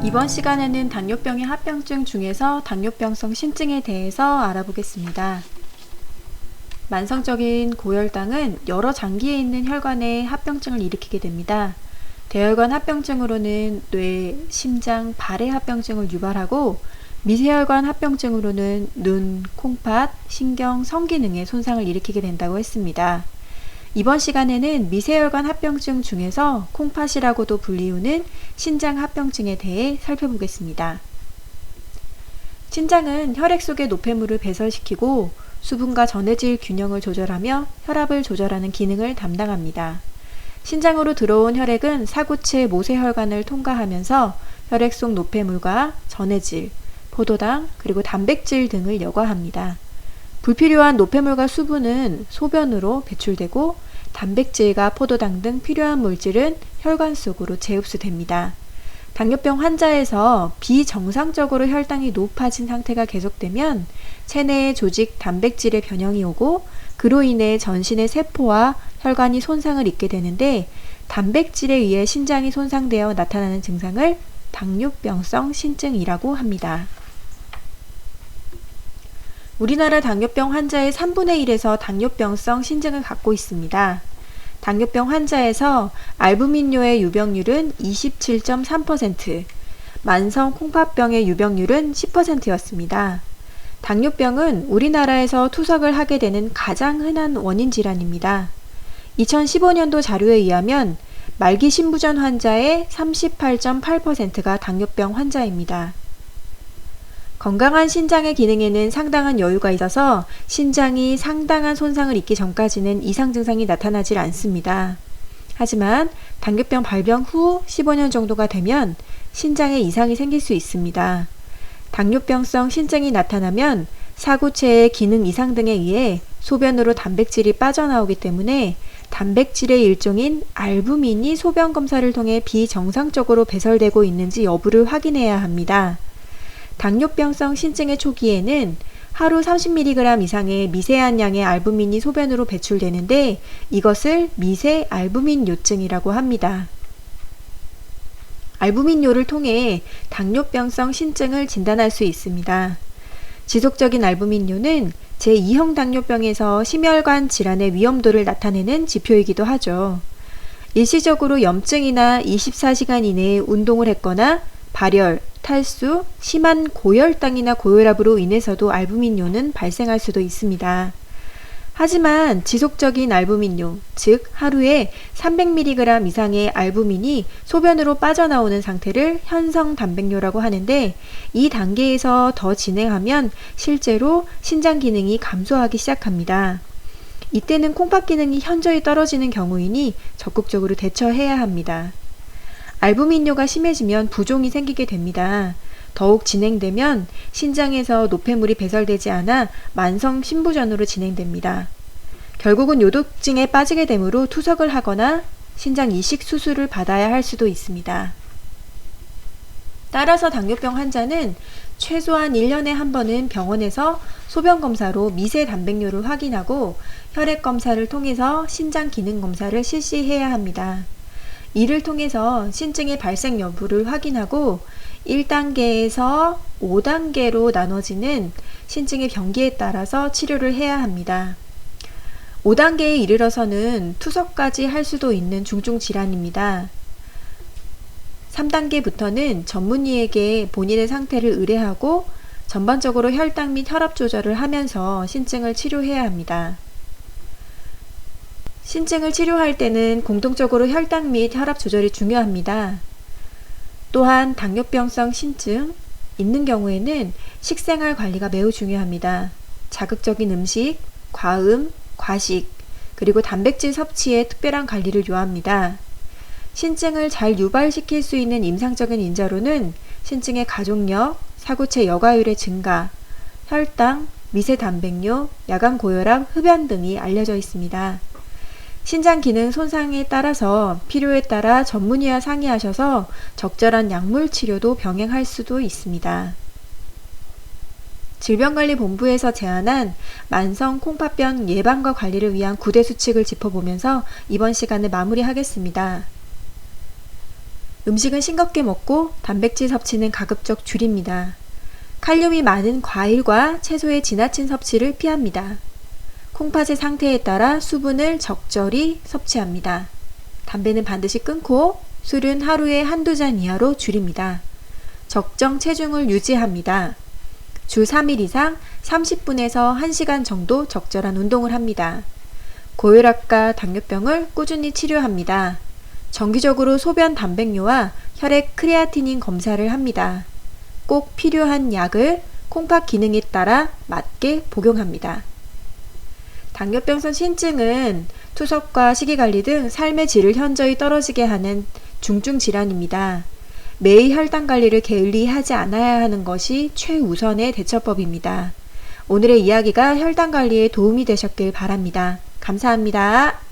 이번 시간에는 당뇨병의 합병증 중에서 당뇨병성 신증에 대해서 알아보겠습니다. 만성적인 고혈당은 여러 장기에 있는 혈관에 합병증을 일으키게 됩니다. 대혈관 합병증으로는 뇌, 심장, 발의 합병증을 유발하고 미세혈관 합병증으로는 눈, 콩팥, 신경, 성기능에 손상을 일으키게 된다고 했습니다. 이번 시간에는 미세혈관 합병증 중에서 콩팥이라고도 불리우는 신장 합병증에 대해 살펴보겠습니다. 신장은 혈액 속의 노폐물을 배설시키고 수분과 전해질 균형을 조절하며 혈압을 조절하는 기능을 담당합니다. 신장으로 들어온 혈액은 사구체 모세혈관을 통과하면서 혈액 속 노폐물과 전해질, 포도당, 그리고 단백질 등을 여과합니다. 불필요한 노폐물과 수분은 소변으로 배출되고 단백질과 포도당 등 필요한 물질은 혈관 속으로 재흡수됩니다. 당뇨병 환자에서 비정상적으로 혈당이 높아진 상태가 계속되면 체내의 조직 단백질의 변형이 오고 그로 인해 전신의 세포와 혈관이 손상을 입게 되는데 단백질에 의해 신장이 손상되어 나타나는 증상을 당뇨병성 신증이라고 합니다. 우리나라 당뇨병 환자의 3분의 1에서 당뇨병성 신증을 갖고 있습니다. 당뇨병 환자에서 알부민뇨의 유병률은 27.3%, 만성 콩팥병의 유병률은 10%였습니다. 당뇨병은 우리나라에서 투석을 하게 되는 가장 흔한 원인 질환입니다. 2015년도 자료에 의하면 말기 신부전 환자의 38.8%가 당뇨병 환자입니다. 건강한 신장의 기능에는 상당한 여유가 있어서 신장이 상당한 손상을 입기 전까지는 이상 증상이 나타나질 않습니다. 하지만 당뇨병 발병 후 15년 정도가 되면 신장에 이상이 생길 수 있습니다. 당뇨병성 신증이 나타나면 사구체의 기능 이상 등에 의해 소변으로 단백질이 빠져나오기 때문에 단백질의 일종인 알부민이 소변 검사를 통해 비정상적으로 배설되고 있는지 여부를 확인해야 합니다. 당뇨병성 신증의 초기에는 하루 30mg 이상의 미세한 양의 알부민이 소변으로 배출되는데 이것을 미세 알부민뇨증이라고 합니다. 알부민뇨를 통해 당뇨병성 신증을 진단할 수 있습니다. 지속적인 알부민뇨는 제2형 당뇨병에서 심혈관 질환의 위험도를 나타내는 지표이기도 하죠. 일시적으로 염증이나 24시간 이내에 운동을 했거나 발열, 탈수, 심한 고혈당이나 고혈압으로 인해서도 알부민뇨는 발생할 수도 있습니다. 하지만 지속적인 알부민뇨, 즉 하루에 300mg 이상의 알부민이 소변으로 빠져나오는 상태를 현성 단백뇨라고 하는데 이 단계에서 더 진행하면 실제로 신장 기능이 감소하기 시작합니다. 이때는 콩팥 기능이 현저히 떨어지는 경우이니 적극적으로 대처해야 합니다. 알부민뇨가 심해지면 부종이 생기게 됩니다. 더욱 진행되면 신장에서 노폐물이 배설되지 않아 만성 신부전으로 진행됩니다. 결국은 요독증에 빠지게 되므로 투석을 하거나 신장 이식 수술을 받아야 할 수도 있습니다. 따라서 당뇨병 환자는 최소한 1년에 한 번은 병원에서 소변 검사로 미세 단백뇨를 확인하고 혈액 검사를 통해서 신장 기능 검사를 실시해야 합니다. 이를 통해서 신증의 발생 여부를 확인하고 1단계에서 5단계로 나눠지는 신증의 병기에 따라서 치료를 해야 합니다. 5단계에 이르러서는 투석까지 할 수도 있는 중증 질환입니다. 3단계부터는 전문의에게 본인의 상태를 의뢰하고 전반적으로 혈당 및 혈압 조절을 하면서 신증을 치료해야 합니다. 신증을 치료할 때는 공통적으로 혈당 및 혈압 조절이 중요합니다. 또한 당뇨병성 신증 있는 경우에는 식생활 관리가 매우 중요합니다. 자극적인 음식, 과음, 과식, 그리고 단백질 섭취에 특별한 관리를 요합니다. 신증을 잘 유발시킬 수 있는 임상적인 인자로는 신증의 가족력, 사구체 여과율의 증가, 혈당, 미세 단백뇨, 야간 고혈압, 흡연 등이 알려져 있습니다. 신장 기능 손상에 따라서 필요에 따라 전문의와 상의하셔서 적절한 약물 치료도 병행할 수도 있습니다. 질병관리본부에서 제안한 만성 콩팥병 예방과 관리를 위한 9대 수칙을 짚어보면서 이번 시간을 마무리하겠습니다. 음식은 싱겁게 먹고 단백질 섭취는 가급적 줄입니다. 칼륨이 많은 과일과 채소의 지나친 섭취를 피합니다. 콩팥의 상태에 따라 수분을 적절히 섭취합니다. 담배는 반드시 끊고 술은 하루에 한두 잔 이하로 줄입니다. 적정 체중을 유지합니다. 주 3일 이상 30분에서 1시간 정도 적절한 운동을 합니다. 고혈압과 당뇨병을 꾸준히 치료합니다. 정기적으로 소변 단백뇨와 혈액 크레아티닌 검사를 합니다. 꼭 필요한 약을 콩팥 기능에 따라 맞게 복용합니다. 당뇨병성 신증은 투석과 식이관리 등 삶의 질을 현저히 떨어지게 하는 중증 질환입니다. 매일 혈당 관리를 게을리 하지 않아야 하는 것이 최우선의 대처법입니다. 오늘의 이야기가 혈당 관리에 도움이 되셨길 바랍니다. 감사합니다.